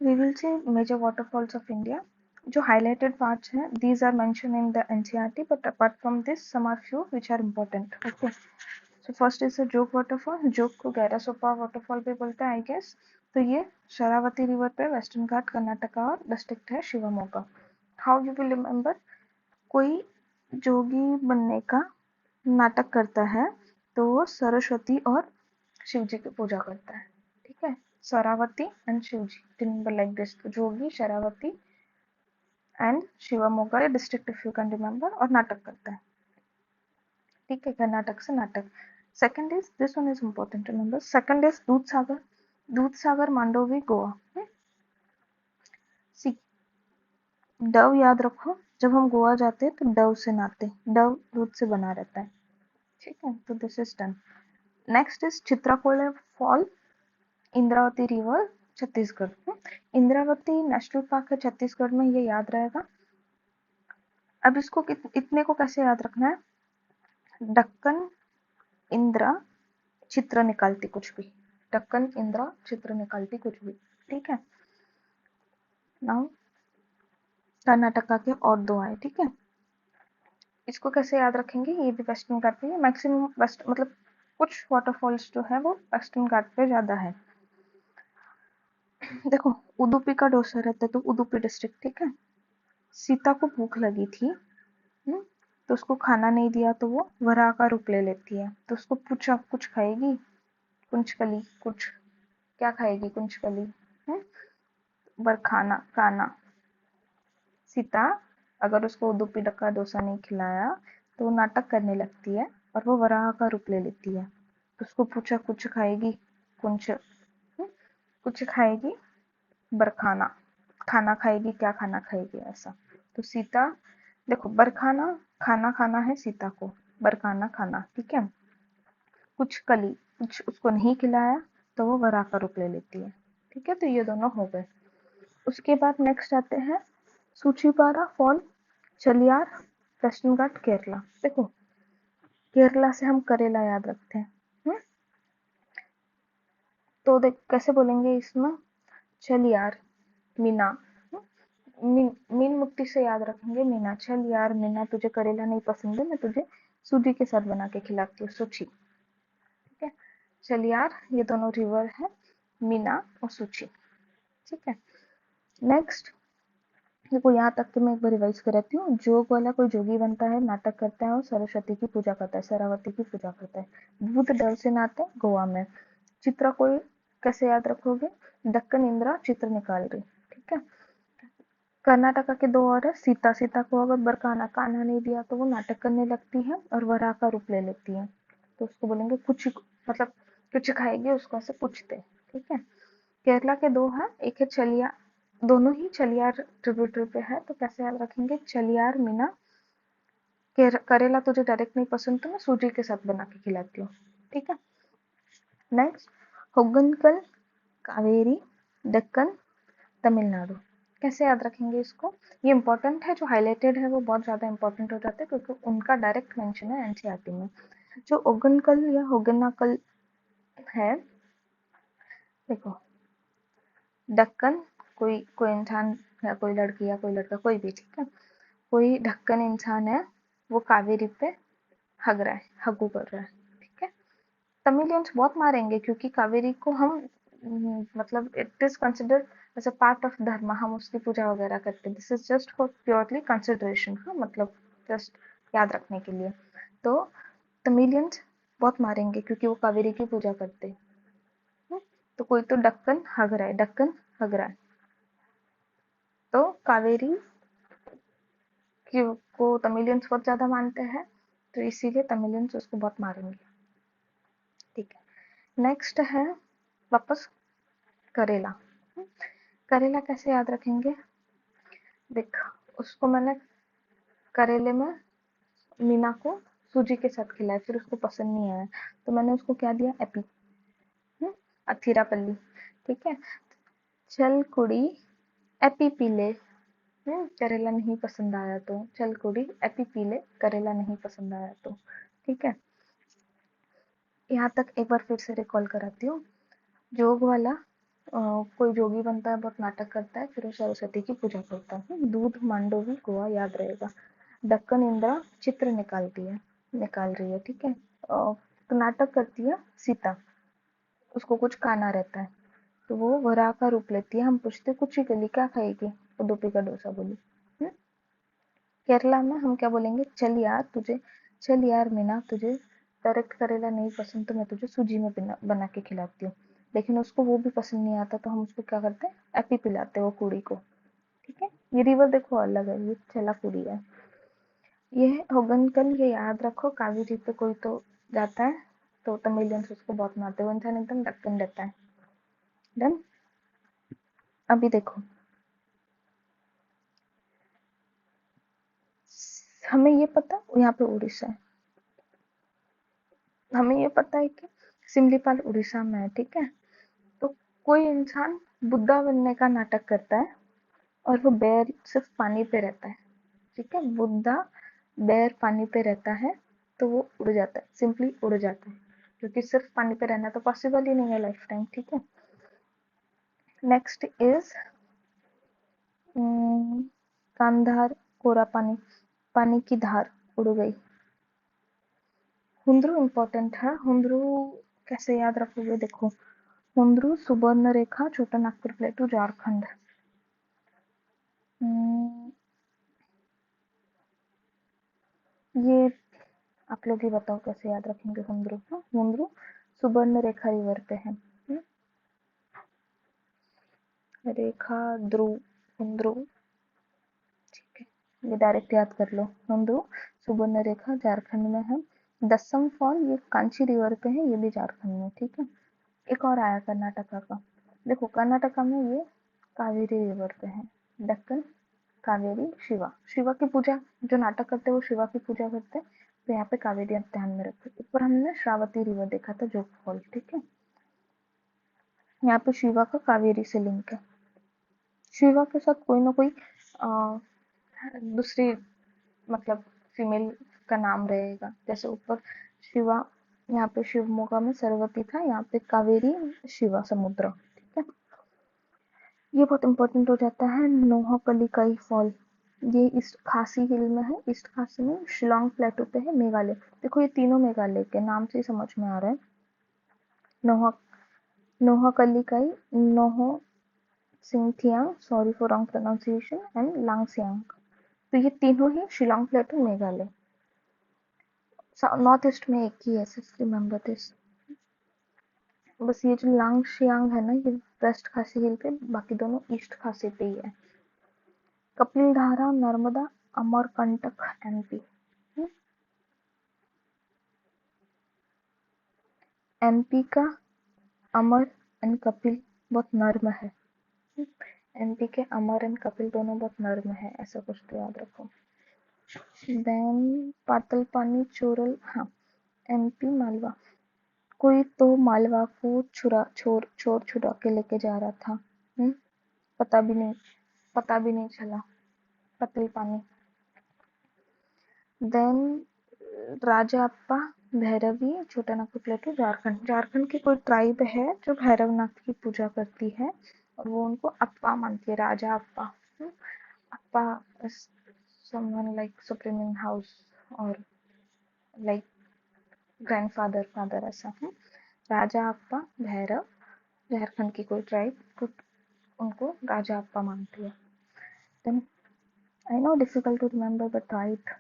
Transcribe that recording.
We will see major waterfalls of India. जो highlighted parts हैं, these are mentioned in the NCERT, but apart from this, some are few which are important. Okay. So first is the जोग waterfall. जोग को गैरासोपा waterfall भी बोलते हैं, I guess. तो ये शरावती रिवर पे वेस्टर्न घाट कर्नाटका और डिस्ट्रिक्ट है Shivamogga. How you will remember? कोई जोगी बनने का नाटक करता है तो वो सरस्वती और शिव जी की पूजा करता है. ठीक है, Sharavati and Shiv ji, remember like this. तो Jogi, Sharavati and Shivamogga district, if you can remember, और नाटक करता है. ठीक है, कर्नाटक से नाटक. Second is, this one is important to remember. Second is Dudh Sagar. Dudh Sagar, Mandovi, Goa. सी, डव याद रखो, जब हम गोवा जाते हैं तो डव से नहाते. डव दूध से बना रहता है. ठीक है, तो this is done. Next is Chitrakote fall, Indravati river, Chhattisgarh. Indravati national park है छत्तीसगढ़ में, ये याद रहेगा. अब इसको इतने को कैसे याद रखना है? डक्कन इंद्रा चित्र निकालती कुछ भी. डक्कन इंद्रा चित्र निकालती कुछ भी. ठीक है. नाउ कर्नाटका के और दो आए. ठीक है, इसको कैसे याद रखेंगे? ये भी वेस्टर्न घाट पे, मैक्सिमम वेस्ट, मतलब कुछ वाटरफॉल्स जो है वो वेस्टर्न घाट पे ज्यादा है. देखो, उडुपी का डोसा रहता है तो उडुपी डिस्ट्रिक्ट. ठीक है. सीता को भूख लगी थी, तो उसको खाना नहीं दिया तो वो वराह का रूप ले लेती है. तो उसको पूछा, कुछ खाएगी? कुंचकली. कुछ क्या खाएगी? कुंचकली. बरखाना, काना. सीता अगर उसको उडुपी का डोसा नहीं खिलाया तो वो नाटक करने लगती है और वो वराह का रूप ले लेती है. तो उसको पूछा, कुछ खाएगी? कुंच. कुछ खाएगी? बरखाना. खाना खाएगी? क्या खाना खाएगी? ऐसा. तो सीता, देखो, बरखाना खाना खाना है सीता को, बरखाना खाना. ठीक है. कुछ कली, कुछ उसको नहीं खिलाया तो वो वराह का रूप ले लेती है. ठीक है, तो ये दोनों हो गए. उसके बाद नेक्स्ट आते हैं सूचीपारा फॉल, चलियार, वेस्टर्न घाट, केरला. देखो, केरला से हम करेला याद रखते हैं. तो देख कैसे बोलेंगे इसमें? चलियार, मीना. मीन मुक्ति से याद रखेंगे मीना. चल यार मीना, तुझे करेला नहीं पसंद है, मैं तुझे सूजी के साथ बना के खिलाती हूँ. सूची. ठीक है. चल यार, ये दोनों रिवर है, मीना और सूची. ठीक है. नेक्स्ट देखो, यहाँ तक के मैं एक बार रिवाइज कराती हूँ. जोग वाला कोई जोगी बनता है, नाटक करता है और सरस्वती की पूजा करता है, शरावती की पूजा करता है. दूध डल से नहाते हैं गोवा में. चित्रा कोई कैसे याद रखोगे? दक्कन इंद्रा चित्र निकाल रही. ठीक है. कर्नाटका के दो और है. सीता, सीता को अगर बरकाना कान्हा नहीं दिया तो वो नाटक करने लगती है और वराह का रूप ले लेती है. तो उसको बोलेंगे कुछ, मतलब कुछ खाएगी, उसको ऐसे पूछते. ठीक है. केरला के दो है, एक है चलिया, दोनों ही चलियार ट्रिब्यूटरी पे है, तो कैसे याद रखेंगे? चलियार मीना. करेला तुझे डायरेक्ट नहीं पसंद तो मैं सूजी के साथ बना के खिलाती हूँ. ठीक है. नेक्स्ट, होगनकल, कावेरी, दक्कन, तमिलनाडु. कैसे याद रखेंगे इसको? ये इंपॉर्टेंट है, जो हाईलाइटेड है वो बहुत ज्यादा इंपॉर्टेंट हो जाते हैं क्योंकि उनका डायरेक्ट मेंशन है एनसीईआरटी में. जो ओगनकल या होगनाकल है, देखो, दक्कन, कोई कोई इंसान या कोई लड़की या कोई लड़का, कोई भी. ठीक है. कोई ढक्कन इंसान है, वो कावेरी पे हग रहा है, हगू कर रहा है. ठीक है. तमिलियंस बहुत मारेंगे क्योंकि कावेरी को हम मतलब it is considered as a part of dharma, हम उसकी पूजा वगैरह करते हैं. This is just for purely consideration, मतलब जस्ट याद रखने के लिए. तो तमिलियंस बहुत मारेंगे क्योंकि वो कावेरी की पूजा करते हैं. तो कोई तो डक्कन हग रहा है, डक्कन हग रहा है, तो कावेरी को तमिलियंस बहुत ज्यादा मानते हैं, तो इसीलिए तमिलियंस उसको बहुत मारेंगे. ठीक है. नेक्स्ट है वापस करेला. करेला कैसे याद रखेंगे? देख, उसको मैंने करेले में मीना को सूजी के साथ खिलाया, फिर उसको पसंद नहीं आया तो मैंने उसको क्या दिया? एपी, अथीरा पल्ली. ठीक है. चल कुड़ी एपी पी ले. करेला नहीं पसंद आया तो चल कुड़ी एपी पी ले, करेला नहीं पसंद आया तो. ठीक है. यहाँ तक एक बार फिर से रिकॉल कराती हूँ. जोग वाला कोई जोगी बनता है, बहुत नाटक करता है, फिर वो सरस्वती की पूजा करता है। दूध मांडोवी गोवा याद रहेगा। दक्कन इंद्रा चित्र निकाल रही है, ठीक है। तो नाटक करती है सीता, उसको कुछ खाना रहता है, तो वो वराह का रूप लेती है। हम पूछते कुछ ही गली क्या खाएगी, वो दोपी का डोसा बोली। केरला में हम क्या बोलेंगे, चल यार मीना तुझे डायरेक्ट करेला नहीं पसंद तो मैं तुझे सूजी में बना के खिलाती हूँ। लेकिन उसको वो भी पसंद नहीं आता, तो हम उसको क्या करते हैं, एपी पिलाते हैं वो कुड़ी को, ठीक है। ये रिवर देखो अलग है, ये चला कुड़ी है। ये है होगनकल, ये याद रखो। कावेरी पे कोई तो जाता है तो तमिलियंस उसको बहुत मारते हैं, वो इंसान एकदम ढक्कन रहता है। डन। अभी देखो, हमें ये पता यहाँ पे उड़ीसा है, हमें ये पता है कि सिमलीपाल उड़ीसा में है, ठीक है। तो कोई इंसान बुद्धा बनने का नाटक करता है और वो बैर सिर्फ पानी पे रहता है, ठीक है। बुद्धा बैर पानी पे रहता है तो वो उड़ जाता है, सिंपली उड़ जाता है, क्योंकि सिर्फ पानी पे रहना तो पॉसिबल ही नहीं है लाइफ टाइम, ठीक है। नेक्स्ट इज कांधार, कोरा पानी, पानी की धार उड़ गई। हुंद्रू इंपॉर्टेंट है। हुंद्रू कैसे याद रखोगे, देखो, हुंद्रू सुबर्ण रेखा, छोटा नागपुर प्लेटू, झारखंड। ये आप लोग ही बताओ कैसे याद रखेंगे हुंद्रू। हुंद्रू सुबर्ण रेखा रिवर पे है। रेखा ध्रुव, हुंद्रू, ठीक है, ये डायरेक्ट याद कर लो। हुंद्रू सुबर्ण रेखा झारखंड में है। दसम फॉल ये कांची रिवर पे है, ये भी झारखंड में, ठीक है। एक और आया कर्नाटका का, देखो कर्नाटका में ये कावेरी रिवर पे है। दक्कन, कावेरी, शिवा, शिवा की पूजा, जो नाटक करते हैं वो शिवा की पूजा करते हैं, तो यहाँ पे कावेरी आप ध्यान में रखो। ऊपर हमने श्रावती रिवर देखा था, जोग फॉल, ठीक है। यहाँ पे शिवा का कावेरी से लिंक है। शिवा के साथ कोई ना कोई दूसरी मतलब फीमेल का नाम रहेगा, जैसे ऊपर शिवा, यहाँ पे शिवमोगा में सरस्वती था, यहाँ पे कावेरी शिवा समुद्र, ठीक है। ये बहुत इंपॉर्टेंट हो जाता है। नोहकलिकाई फॉल, ये ईस्ट खासी हिल में है, ईस्ट खासी में, शिलोंग प्लेटो पे है, मेघालय। देखो ये तीनों मेघालय के नाम से ही समझ में आ रहा है। Noha Nohkalikai, Nohsngithiang, sorry for wrong pronunciation, and Langshiang, तो ये तीनों ही Shillong plateau Meghalaya. North east में एक ही है, सिर्फ रिमेम्बर दिस। बस ये जो लांगशियांग है ना, ये वेस्ट खासी हिल पे, बाकी दोनों ईस्ट खासी पे ही है। कपिलधारा, नर्मदा, अमरकंटक, एमपी। एमपी का अमर एंड कपिल बहुत नर्म है। एमपी के अमर एंड कपिल दोनों बहुत नर्म है, ऐसा कुछ तो याद रखो। देन पातल पानी, चोरल, हाँ, एमपी मालवा, कोई तो मालवा को चोर छुड़ा के लेके जा रहा था। पता भी नहीं, पता भी नहीं चला। पतल पानी। देन राजाप्पा, भैरवी, छोटा नागपुर प्लेटू, झारखंड। झारखंड की कोई ट्राइब है जो भैरवनाथ की पूजा करती है और वो उनको अप्पा मानती है, राजा अप्पा। अप्पा someone like supreme in house और लाइक ग्रैंडफादर फादर ऐसा है। राजा अप्पा भैरव, झारखंड की कोई ट्राइब उनको राजा अप्पा मानती है। Then I know difficult to remember but right,